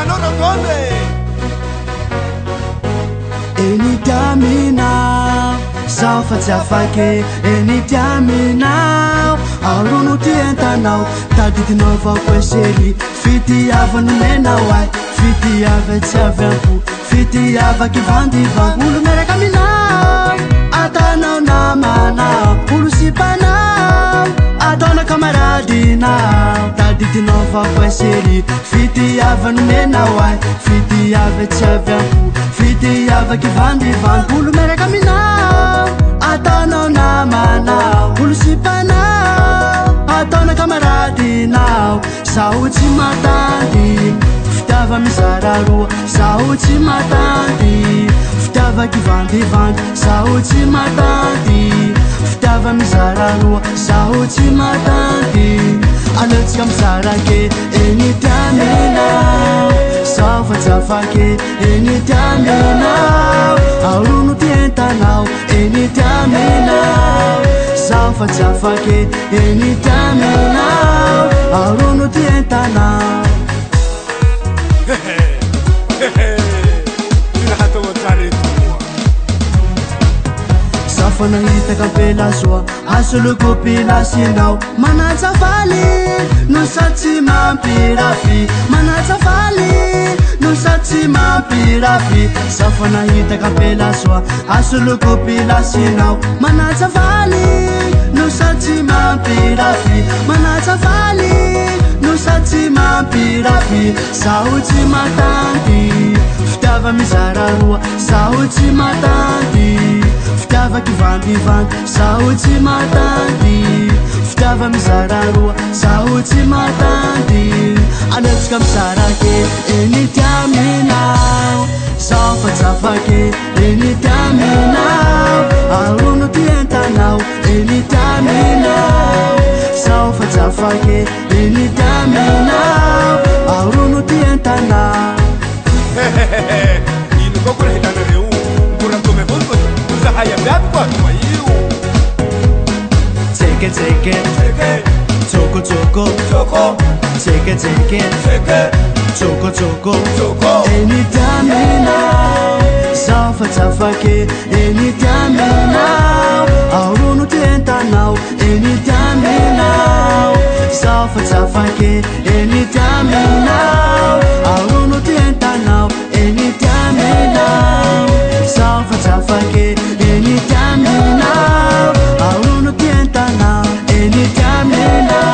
Milano Rotonde. Enitamina safa tiafake enitamina arono tientanao taditinao vakoesely fitiavany menao ay fitiava tsy aviako fitiavaky vandivango olo meraka aminao atanao namanao olo sipanao atana kamaradinao taditinao vakoesely fitiavany menao ay fitiava tsy aviako fitiavaky vandivango olo meraka aminao atanao namanao olo sipanao atana kamaradinao sao tsy matandy fitiava mizara roa sao tsy matandy fitiavaky vandivango sao tsy matandy fitiava mizara roa sao tsy matandy aleotsika mizarake enitamina safa jafake enitamina arono tientanao enitamina safa jafake enitamina arono tientanao safa nahitaka pelasoa asolokopelasinao manatsafaly no satsy mampirafy manatsafaly no satsy mampirafy safa nahitaka pelasoa asolokopelasinao manatsafaly no satsy mampirafy manatsafaly no satsy mampirafy sao tsy matandy fitiava mizara roa sao tsy matandy fitiavaky vandivango sao tsy matandy fitiava mizara roa sao tsy matandy aleotsika mizarake enitamina safa jafake enitamina arono tientanao enitamina safa jafake enitamina arono tientanao ino koa koa hitanareo korantommy avao koa zahay abiaby koa io tseke tsoko tseke tsoko enitamina safa jafake enitamina arono tientanao enitamina safa jafake enitamina arono tientanao enitamina safa jafake enitamina arono tientanao enitamina